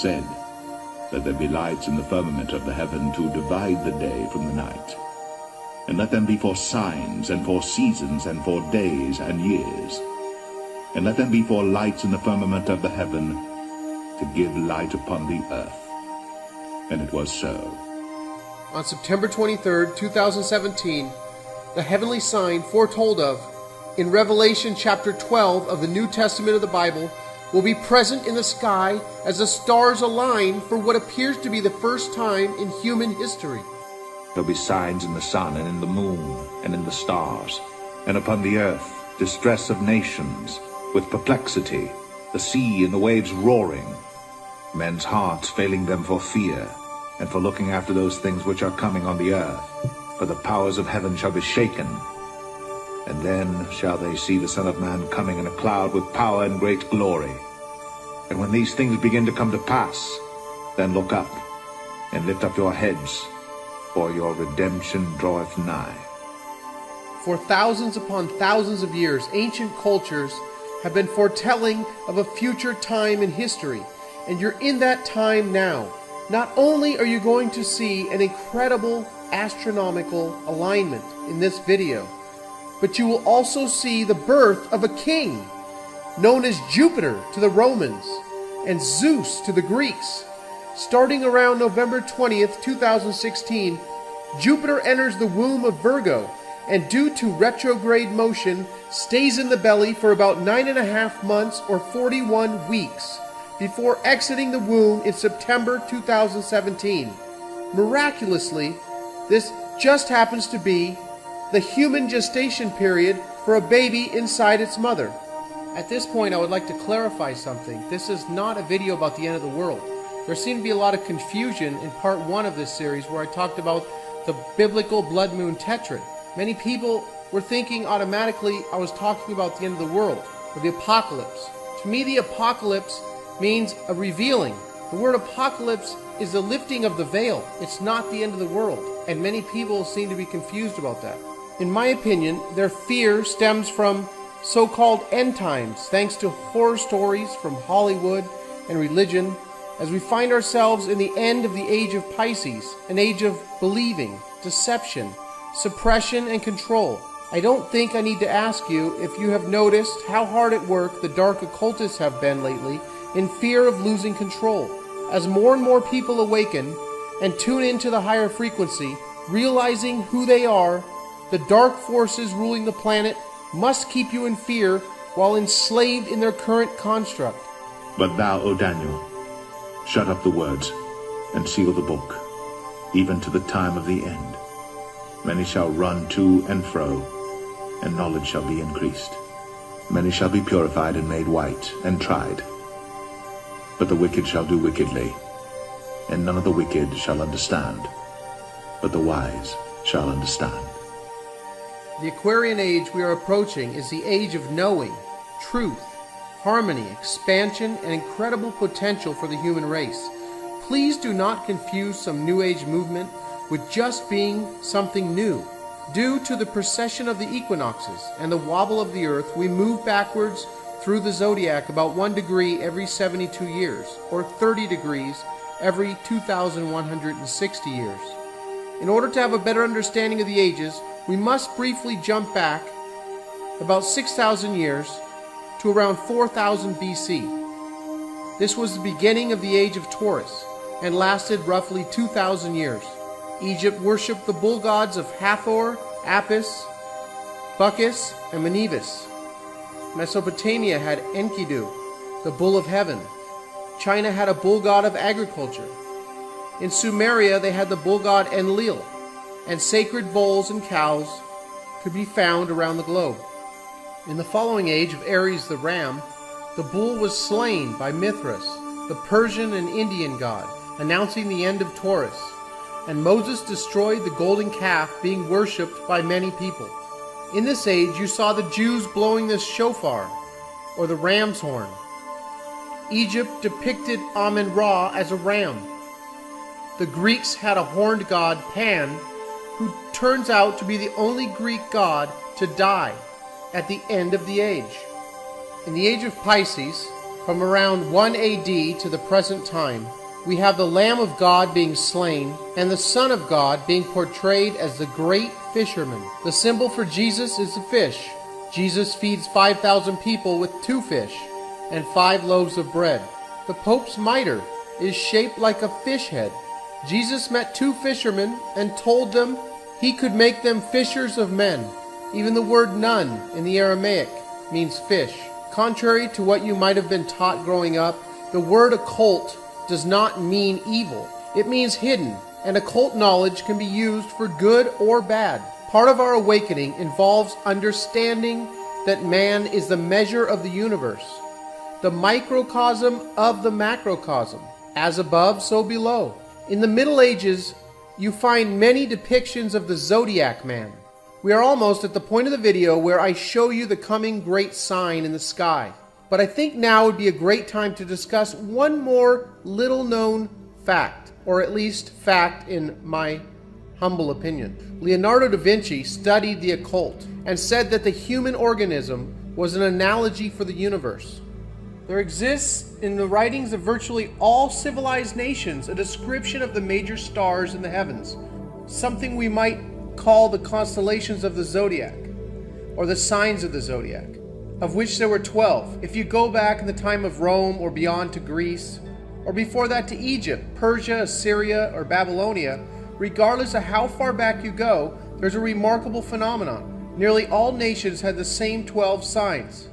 said, "Let there be lights in the firmament of the heaven to divide the day from the night. And let them be for signs, and for seasons, and for days and years. And let them be for lights in the firmament of the heaven, to give light upon the earth." And it was so. On September 23rd, 2017, the heavenly sign foretold of in Revelation chapter 12 of the New Testament of the Bible will be present in the sky as the stars align for what appears to be the first time in human history. There'll be signs in the sun, and in the moon, and in the stars, and upon the earth distress of nations, with perplexity, the sea and the waves roaring, men's hearts failing them for fear, and for looking after those things which are coming on the earth. For the powers of heaven shall be shaken. And then shall they see the Son of Man coming in a cloud with power and great glory. And when these things begin to come to pass, then look up, and lift up your heads, for your redemption draweth nigh. For thousands upon thousands of years, ancient cultures have been foretelling of a future time in history, and you're in that time now. Not only are you going to see an incredible astronomical alignment in this video, but you will also see the birth of a king, known as Jupiter to the Romans and Zeus to the Greeks. Starting around November 20th, 2016, Jupiter enters the womb of Virgo, and due to retrograde motion, stays in the belly for about 9.5 months or 41 weeks, before exiting the womb in September 2017. Miraculously, this just happens to be the human gestation period for a baby inside its mother. At this point, I would like to clarify something. This is not a video about the end of the world. There seemed to be a lot of confusion in part 1 of this series where I talked about the biblical blood moon tetrad. Many people were thinking automatically I was talking about the end of the world, or the apocalypse. To me, the apocalypse means a revealing. The word apocalypse is the lifting of the veil. It's not the end of the world, and many people seem to be confused about that. In my opinion, their fear stems from so-called end times, thanks to horror stories from Hollywood and religion, as we find ourselves in the end of the age of Pisces, an age of believing, deception, suppression, and control. I don't think I need to ask you if you have noticed how hard at work the dark occultists have been lately in fear of losing control. As more and more people awaken and tune into the higher frequency, realizing who they are, the dark forces ruling the planet must keep you in fear while enslaved in their current construct. But thou, O Daniel, shut up the words, and seal the book, even to the time of the end. Many shall run to and fro, and knowledge shall be increased. Many shall be purified and made white and tried. But the wicked shall do wickedly, and none of the wicked shall understand, but the wise shall understand. The Aquarian age we are approaching is the age of knowing, truth, harmony, expansion, and incredible potential for the human race. Please do not confuse some New Age movement with just being something new. Due to the precession of the equinoxes and the wobble of the Earth, we move backwards through the zodiac about 1 degree every 72 years, or 30 degrees every 2,160 years. In order to have a better understanding of the ages, we must briefly jump back about 6,000 years to around 4000 BC. This was the beginning of the age of Taurus and lasted roughly 2,000 years. Egypt worshipped the bull gods of Hathor, Apis, Bacchus, and Manibus. Mesopotamia had Enkidu, the bull of heaven. China had a bull god of agriculture. In Sumeria, they had the bull god Enlil, and sacred bulls and cows could be found around the globe. In the following age of Aries the ram, the bull was slain by Mithras, the Persian and Indian god, announcing the end of Taurus, and Moses destroyed the golden calf being worshipped by many people. In this age, you saw the Jews blowing the shofar, or the ram's horn. Egypt depicted Amun-Ra as a ram. The Greeks had a horned god, Pan, who turns out to be the only Greek god to die at the end of the age. In the age of Pisces, From around 1 AD to the present time, we have the Lamb of God being slain and the Son of God being portrayed as the great fisherman. The symbol for Jesus is the fish. Jesus feeds 5,000 people with 2 fish and 5 loaves of bread. The Pope's mitre is shaped like a fish head. Jesus met 2 fishermen and told them he could make them fishers of men. Even the word nun in the Aramaic means fish. Contrary to what you might have been taught growing up, the word occult does not mean evil. It means hidden, and occult knowledge can be used for good or bad. Part of our awakening involves understanding that man is the measure of the universe, the microcosm of the macrocosm, as above, so below. In the Middle Ages, you find many depictions of the zodiac man. We are almost at the point of the video where I show you the coming great sign in the sky. But I think now would be a great time to discuss one more little known fact, or at least fact in my humble opinion. Leonardo da Vinci studied the occult and said that the human organism was an analogy for the universe. There exists in the writings of virtually all civilized nations a description of the major stars in the heavens, something we might call the constellations of the zodiac, or the signs of the zodiac, of which there were 12. If you go back in the time of Rome or beyond to Greece, or before that to Egypt, Persia, Assyria, or Babylonia, regardless of how far back you go, there's a remarkable phenomenon. Nearly all nations had the same 12 signs.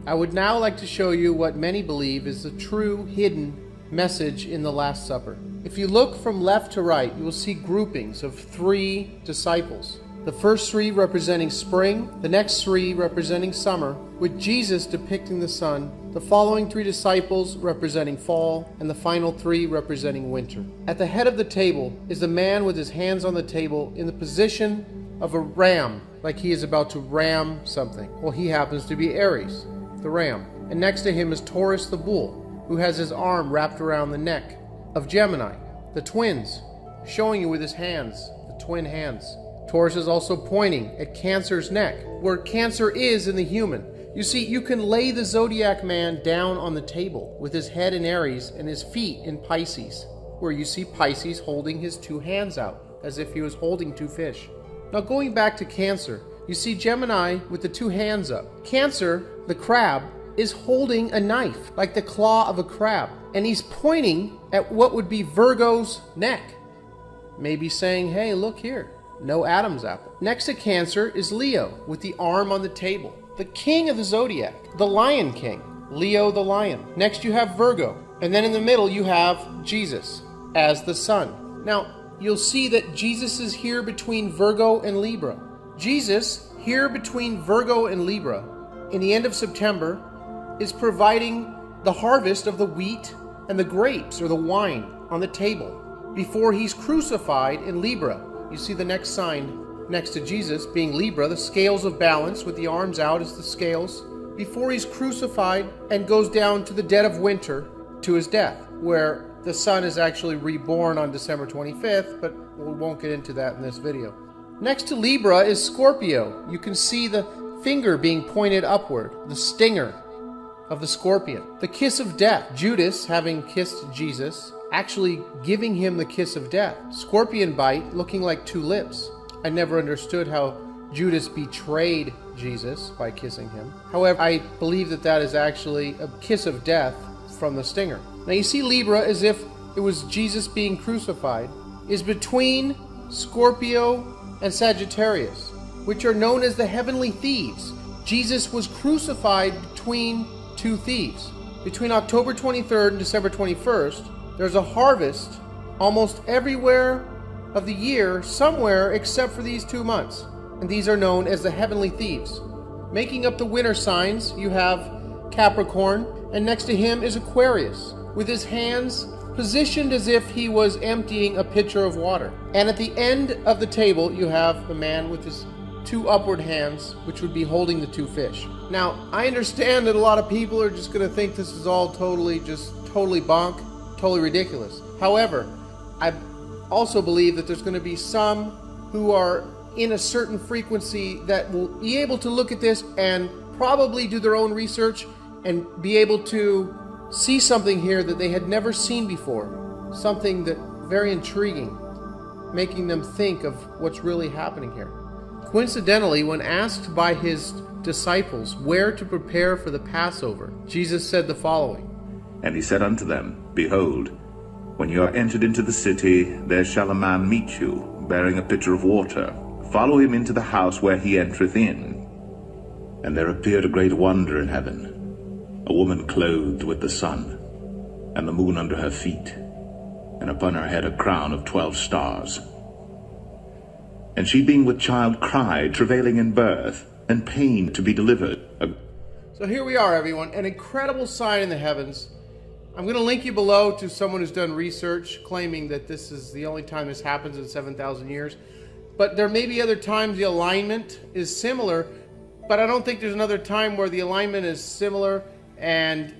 I would now like to show you what many believe is the true hidden message in the Last Supper. If you look from left to right, you will see groupings of 3 disciples. The first 3 representing spring, the next 3 representing summer, with Jesus depicting the sun, the following 3 disciples representing fall, and the final 3 representing winter. At the head of the table is the man with his hands on the table in the position of a ram, like he is about to ram something. Well, he happens to be Aries, the ram. And next to him is Taurus the bull, who has his arm wrapped around the neck of Gemini, the twins, showing you with his hands, the twin hands. Taurus is also pointing at Cancer's neck, where Cancer is in the human. You see, you can lay the zodiac man down on the table with his head in Aries and his feet in Pisces, where you see Pisces holding his 2 hands out, as if he was holding 2 fish. Now going back to Cancer, you see Gemini with the 2 hands up. Cancer, the crab, is holding a knife, like the claw of a crab, and he's pointing at what would be Virgo's neck, maybe saying, hey, look here, no Adam's apple. Next to Cancer is Leo, with the arm on the table, the king of the zodiac, the Lion King, Leo the lion. Next you have Virgo, and then in the middle you have Jesus as the sun. Now, you'll see that Jesus is here between Virgo and Libra. Jesus, here between Virgo and Libra, in the end of September, is providing the harvest of the wheat and the grapes, or the wine, on the table before he's crucified in Libra. You see the next sign next to Jesus being Libra, the scales of balance with the arms out as the scales, before he's crucified and goes down to the dead of winter to his death, where the sun is actually reborn on December 25th, but we won't get into that in this video. Next to Libra is Scorpio. You can see the finger being pointed upward, the stinger of the scorpion. The kiss of death, Judas having kissed Jesus, actually giving him the kiss of death. Scorpion bite looking like 2 lips. I never understood how Judas betrayed Jesus by kissing him. However, I believe that that is actually a kiss of death from the stinger. Now you see Libra, as if it was Jesus being crucified, is between Scorpio and Sagittarius, which are known as the heavenly thieves. Jesus was crucified between 2 thieves. Between October 23rd and December 21st, there's a harvest almost everywhere of the year, somewhere except for these 2 months. And these are known as the heavenly thieves. Making up the winter signs, you have Capricorn, and next to him is Aquarius, with his hands positioned as if he was emptying a pitcher of water. And at the end of the table, you have the man with his 2 upward hands, which would be holding the 2 fish. Now, I understand that a lot of people are just going to think this is all totally bonk, totally ridiculous. However, I also believe that there's going to be some who are in a certain frequency that will be able to look at this and probably do their own research and be able to see something here that they had never seen before, something that very intriguing, making them think of what's really happening here. Coincidentally, when asked by his disciples where to prepare for the Passover, Jesus said the following. And he said unto them, Behold, when you are entered into the city, there shall a man meet you, bearing a pitcher of water. Follow him into the house where he entereth in. And there appeared a great wonder in heaven, a woman clothed with the sun, and the moon under her feet, and upon her head a crown of 12 stars. And she being with child cried, travailing in birth, and pain to be delivered. So here we are, everyone, an incredible sign in the heavens. I'm going to link you below to someone who's done research claiming that this is the only time this happens in 7,000 years. But there may be other times the alignment is similar, but I don't think there's another time where the alignment is similar and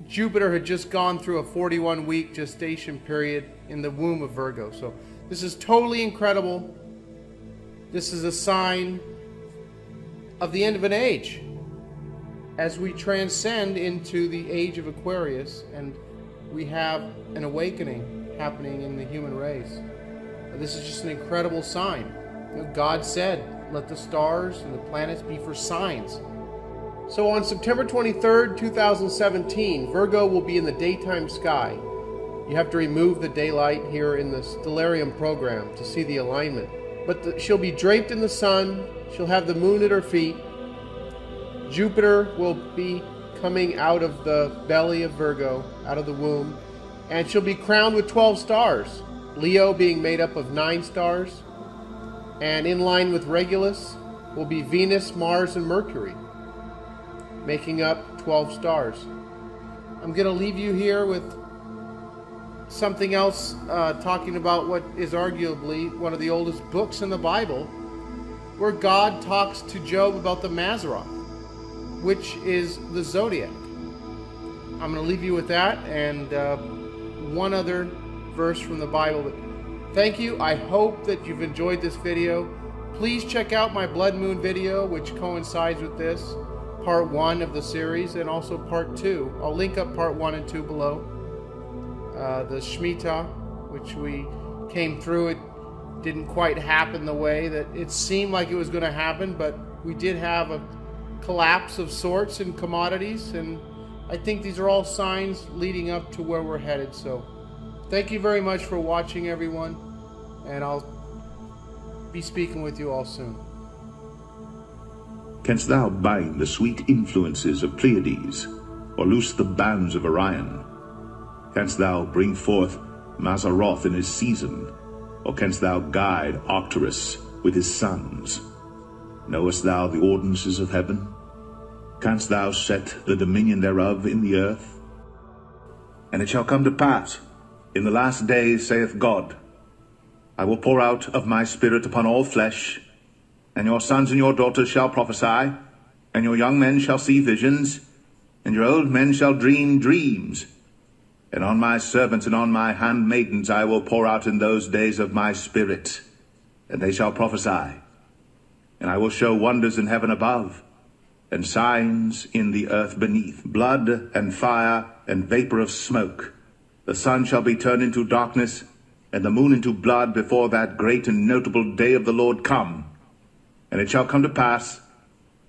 Jupiter had just gone through a 41-week gestation period in the womb of Virgo. So this is totally incredible. This is a sign of the end of an age as we transcend into the age of Aquarius and we have an awakening happening in the human race. This is just an incredible sign. You know, God said, let the stars and the planets be for signs. So on September 23rd, 2017, Virgo will be in the daytime sky. You have to remove the daylight here in the stellarium program to see the alignment. But she'll be draped in the sun. She'll have the moon at her feet. Jupiter will be coming out of the belly of Virgo, out of the womb. And she'll be crowned with 12 stars. Leo being made up of 9 stars. And in line with Regulus will be Venus, Mars, and Mercury, making up 12 stars. I'm going to leave you here with something else, talking about what is arguably one of the oldest books in the Bible, where God talks to Job about the Mazzaroth, which is the zodiac. I'm going to leave you with that and one other verse from the Bible. But thank you. I hope that you've enjoyed this video. Please check out my blood moon video, which coincides with this, part 1 of the series, and also part 2. I'll link up part 1 and 2 below. The Shemitah, which we came through, it didn't quite happen the way that it seemed like it was going to happen, but we did have a collapse of sorts in commodities, and I think these are all signs leading up to where we're headed. So thank you very much for watching, everyone, and I'll be speaking with you all soon. Canst thou bind the sweet influences of Pleiades, or loose the bands of Orion? Canst thou bring forth Mazzaroth in his season, or canst thou guide Arcturus with his sons? Knowest thou the ordinances of heaven? Canst thou set the dominion thereof in the earth? And it shall come to pass, in the last days, saith God, I will pour out of my spirit upon all flesh, and your sons and your daughters shall prophesy, and your young men shall see visions, and your old men shall dream dreams. And on my servants and on my handmaidens I will pour out in those days of my spirit, and they shall prophesy. And I will show wonders in heaven above, and signs in the earth beneath, blood and fire and vapor of smoke. The sun shall be turned into darkness, and the moon into blood before that great and notable day of the Lord come. And it shall come to pass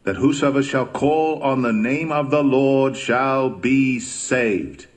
that whosoever shall call on the name of the Lord shall be saved.